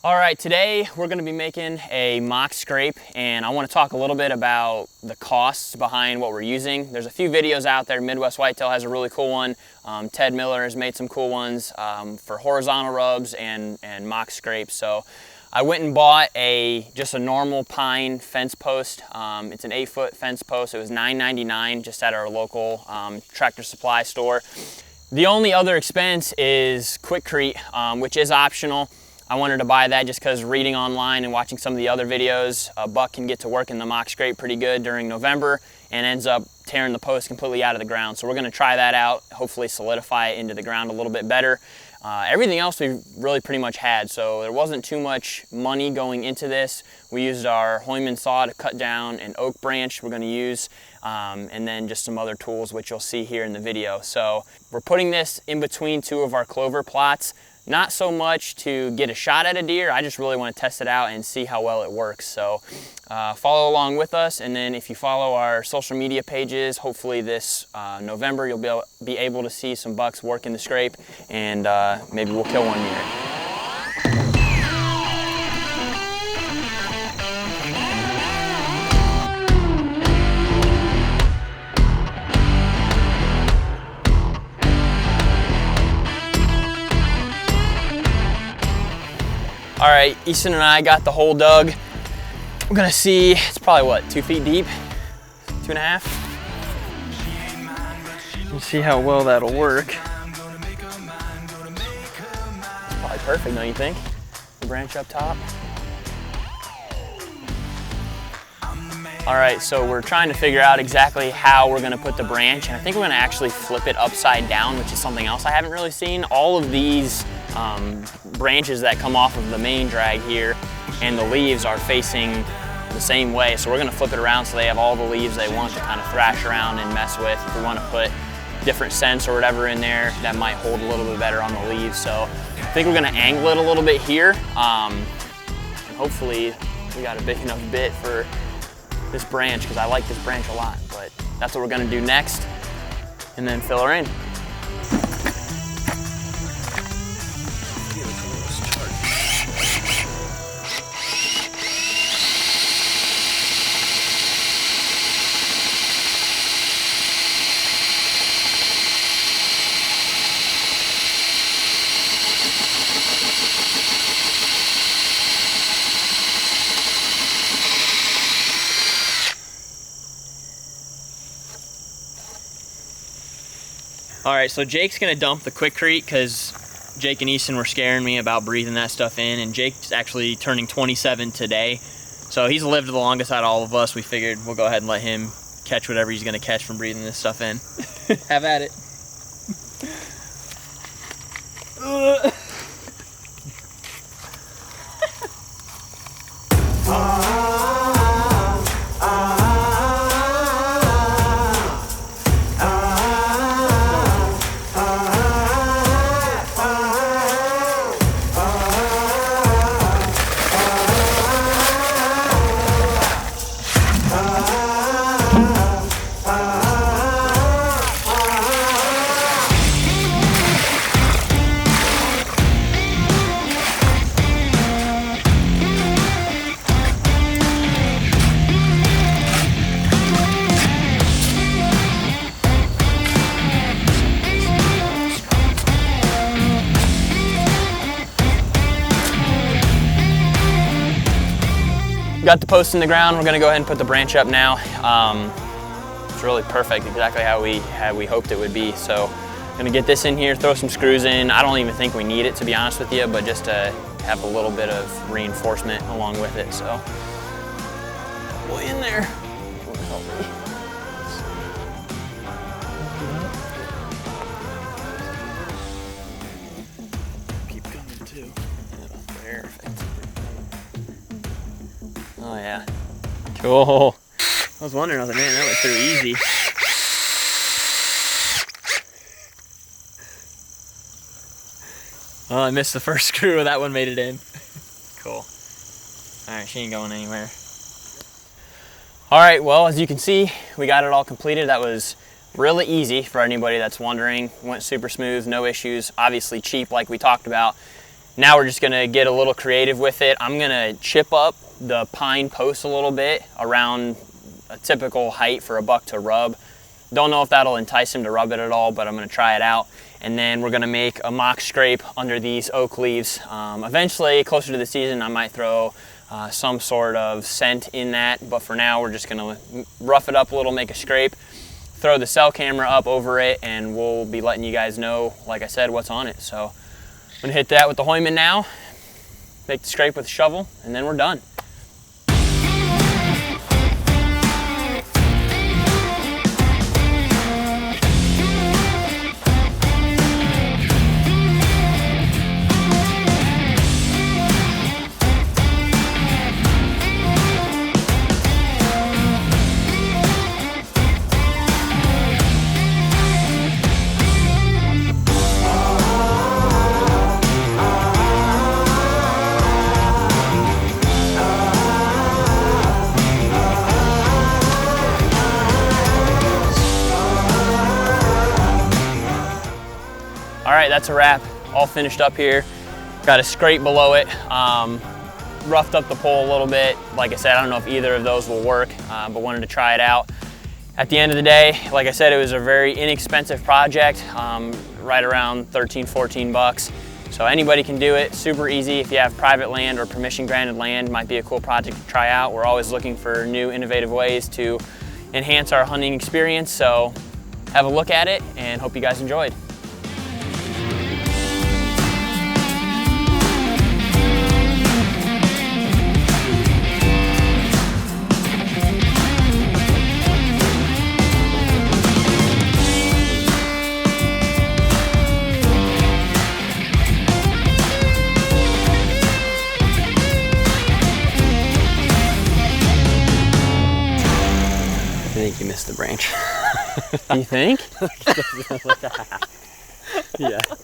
All right, today we're going to be making a mock scrape, and I want to talk a little bit about the costs behind what we're using. There's a few videos out there. Midwest Whitetail has a really cool one. Ted Miller has made some cool ones for horizontal rubs and mock scrapes. So I went and bought just a normal pine fence post. It's an 8-foot fence post. It was $9.99 just at our local Tractor Supply store. The only other expense is Quikrete, which is optional. I wanted to buy that just because reading online and watching some of the other videos, a buck can get to work in the mock scrape pretty good during November and ends up tearing the post completely out of the ground. So we're going to try that out, hopefully solidify it into the ground a little bit better. Everything else we really pretty much had, so there wasn't too much money going into this. We used our Heumann saw to cut down an oak branch we're going to use, and then just some other tools which you'll see here in the video. So we're putting this in between two of our clover plots. Not so much to get a shot at a deer, I just really want to test it out and see how well it works. So follow along with us, and then if you follow our social media pages, hopefully this November you'll be able to see some bucks work in the scrape, and maybe we'll kill one deer. All right, Easton and I got the hole dug. We're gonna see, it's probably what, 2 feet deep? 2.5? We'll see how well that'll work. It's probably perfect, don't you think? The branch up top. All right, so we're trying to figure out exactly how we're gonna put the branch, and I think we're gonna actually flip it upside down, which is something else I haven't really seen. All of these branches that come off of the main drag here and the leaves are facing the same way, so we're going to flip it around so they have all the leaves they want to kind of thrash around and mess with. If we want to put different scents or whatever in there, that might hold a little bit better on the leaves. So I think we're going to angle it a little bit here, and hopefully we got a big enough bit for this branch, because I like this branch a lot. But that's what we're going to do next, and then fill her in. All right, so Jake's gonna dump the Quikrete because Jake and Easton were scaring me about breathing that stuff in, and Jake's actually turning 27 today. So he's lived the longest out of all of us. We figured we'll go ahead and let him catch whatever he's gonna catch from breathing this stuff in. Have at it. Got the post in the ground. We're gonna go ahead and put the branch up now. It's really perfect, exactly how we hoped it would be. So gonna get this in here, throw some screws in. I don't even think we need it, to be honest with you, but just to have a little bit of reinforcement along with it. So way in there. Help me. Keep coming too. Yeah, perfect. Oh yeah, cool. I was wondering, I was like, man, that went through easy. Well, I missed the first screw, that one made it in. Cool. All right, she ain't going anywhere. All right, well, as you can see, we got it all completed. That was really easy for anybody that's wondering. Went super smooth, no issues, obviously cheap like we talked about. Now we're just gonna get a little creative with it. I'm gonna chip up the pine post a little bit around a typical height for a buck to rub. Don't know if that'll entice him to rub it at all, but I'm gonna try it out. And then we're gonna make a mock scrape under these oak leaves. Eventually, closer to the season, I might throw some sort of scent in that, but for now, we're just gonna rough it up a little, make a scrape, throw the cell camera up over it, and we'll be letting you guys know, like I said, what's on it. So I'm gonna hit that with the Heumann now, make the scrape with the shovel, and then we're done. All right, that's a wrap. All finished up here. Got a scrape below it. Roughed up the pole a little bit. Like I said, I don't know if either of those will work, but wanted to try it out. At the end of the day, like I said, it was a very inexpensive project, right around 13, 14 bucks. So anybody can do it, super easy. If you have private land or permission granted land, might be a cool project to try out. We're always looking for new innovative ways to enhance our hunting experience. So have a look at it and hope you guys enjoyed. I think you missed the branch. You think? Yeah.